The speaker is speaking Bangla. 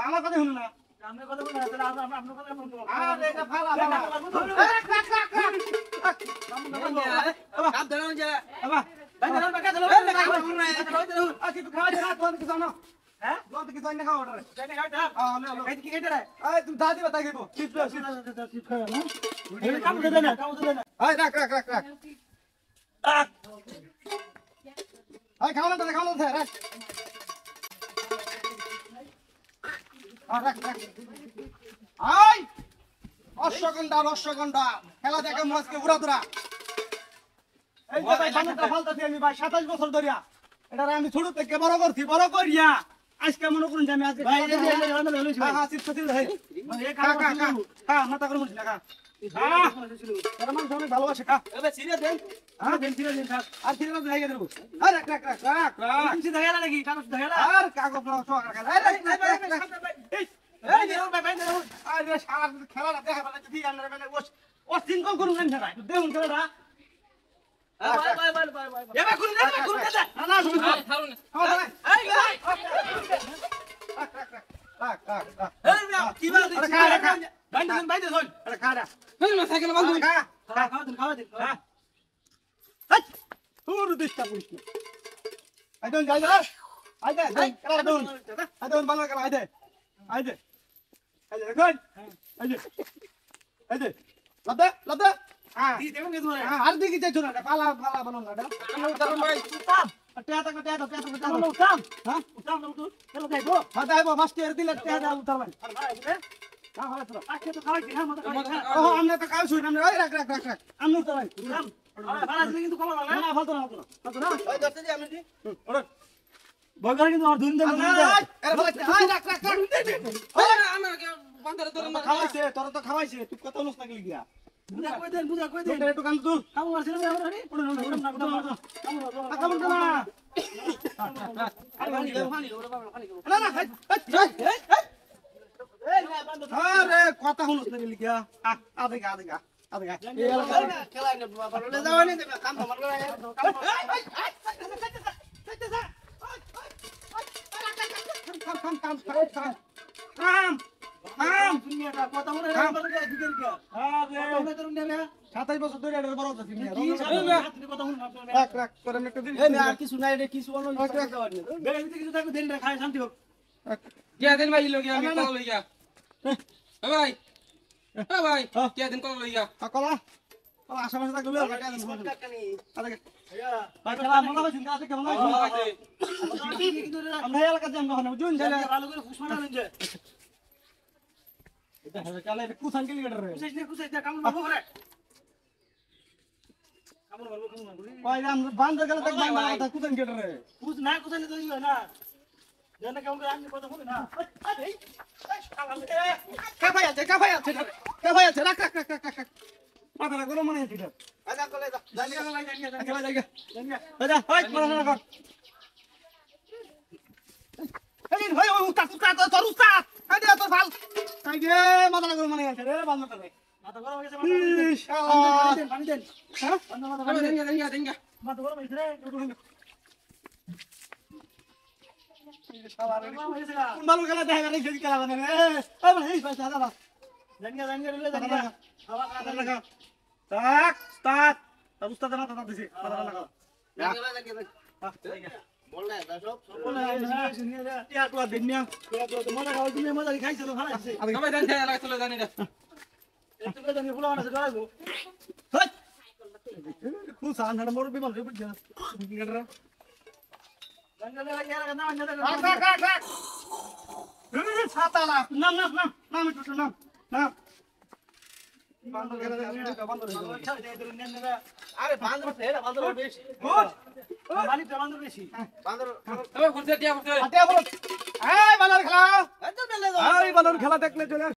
আমার কথা শুনুন না আমরা কথা বলি না তাহলে আমরা আপনার কথা বলবো আরে এটা ফালা কাপ ধরুন যে বাবা ভাই ধরুন বাকা ধরুন আজকে তো খাওয়া যায় না তোমাদের কিছু না হ্যাঁ তোমাদের কিছু না খাওয়া অর্ডার জানি খাওয়া আমি এই কি কেটে রে এই তুমি দাদি বাতা গেবো চিপ খাও না এই কাম দে না এই রাখ এই খাওয়া না রাখ রসগন্ডা খেলা দেখে মাছকে উড়া দুরা এই যে ভাই বানাটা ফালতাছি আমি ভাই 27 বছর ধরিয়া এটা আমি ছোট থেকে বড় করছি বড় করিয়া আজকে মনে করুন যে আমি আজকে ভাই এই যে হ্যাঁ চিপস ভাই মানে এই খা মাথা করে মুছ না খা তোর মান সবাই ভালোবাসে খা এবে সিরিয়াস দেন হ্যাঁ দেন সিরিয়াস দেন খা আর সিরিয়াস দেখাই দেব আরে রাখ তুমি দেখালা নাকি কাগজ দেখালা আর কাগজ না সো রাখ এই এই যে ভাই ভাই আরে সারা খেলাটা দেখা বলে যদি আমরা মানে ও সিনকল করুন না ভাই দেখুন খেলাটা ভাই এবে করুন না না তুমি ছাড়ুন এই রাখ কি বল দিছি বাইরে ধর আরে খাড়া তুই না সাইকেল বন্ধ খাওয়া দিন হ্যাঁ হাট পুরো দিশটা পুলিশ আইদন যাই যা আইদে খেলা দন আইদন বাংলা খেলা আইদে দেখুন আইদে লাদে হ্যাঁ দি দেখুন এই ধরে হ্যাঁ আর দিকে যাই না পালা বানানো না আমরা উতারন ভাই উতাম টেটা উতাম হ্যাঁ উতাম না উতাম চলো যাইবো হ্যাঁ যাইবো মাস্টার দিলে টেটা উতার ভাই হ্যাঁ হয় তো আজকে তো খাওয়াইছি হ্যাঁ মতো খাওয়াইছি ও আমরা তো খাওয়াই শুই আমরা রাখ আমি উতার ভাই উতাম আরে ভাড়া দিলে কিন্তু কম না না ফালতো না ওই দস্তে দি আমি দি ওরে বগার কিন্তু আর দুন দেন আরে ভাই রাখ ওরে আমার বান্দারে তোর খাওয়াইছে তোর তো খাওয়াইছে তুই কত নষ্ট লাগলি গিয়া বুঝা কই দেন একটু কাম তুল কাম করছিস না আমরা ওরে কাম না আরে না না আরে কথা শুনুস না লিখিয়া আদে গা খেলা না বলে যাওনি দেবে কাম আমার কাম দুনিয়াটা কথা বলে দিকের কি আরে তোর নেবে 27 বছর ধরে এটা বড় হচ্ছে কি কথা শুন রাখ তোর আমি একটা দিন এই আর কিছু নাই রে কিছু অন্য বেরিতে কিছু থাকবে দেন রে খায় শান্তি হোক কে দেন ভাই লগিয়া আমি কল লইয়া ভাই কে দেন কল লইয়া কলা আশেপাশে থাকবে আরে ভাই খেলা মজা হইছে না কেমন হইছে আমরা এলাকা যাম না বুঝুন ছেলে ভালো করে খুশমানা লইন যে এটা হবে চলে কুসান কি লিডার রে কুসাইছ না কাম মারবো করে কাম মারবো ভাই আমরা বান্ধ গেলে দেখ বান্ধ কথা কুসান কি লিডার রে কুসান তো ইও না জানা কেমন করে আমি কথা বলি না এই কা ভাই আছে রাখ মাথাটা গরম মনে হচ্ছে আজা কলে যা জায়গা আজা হাই মারা কর এই ভাই উস্তাদ তোর উস্তাদ আইদে তোর ভাল আইদে মাথাটা গরম মনে হচ্ছে রে বাল মাথা গরম হয়ে গেছে ইনশাআল্লাহ পানি দেন হ্যাঁ পানি দেন মাথা গরম হইছে রে কোন ভালো খেলা দেখা গেল সেই খেলা মানে রে এই ভাই পয়সা দাও জানিয়া রে জানিয়া খাওয়া খাওয়া লাগা tak, ustad. Ustad mana tak di sini? Mana? বলে টিয়া টুয়া দিন নিয়া মজা খাওয়ার জন্য মজা খাইছিল খাইছে সবাই জানি এলাকা চলে জানি না একটু করে জানি ফুলা আছে গাইবো খুব সান হড় মোর বিমান রে বুঝছ গেডরা গঙ্গা লাগি আর না না কাক ছাতালা নাম নাম নাম নাম একটু নাম নাম বান্দর গেলে বান্দর আরে বান্দর ছেড়ে বান্দর বেশি গুড মালিক বান্দর বেশি বান্দর তবে ঘুরতে টিয়া ঘুরতে আতে বল এই বান্দর খেলা এই বান্দর খেলা দেখলে চলে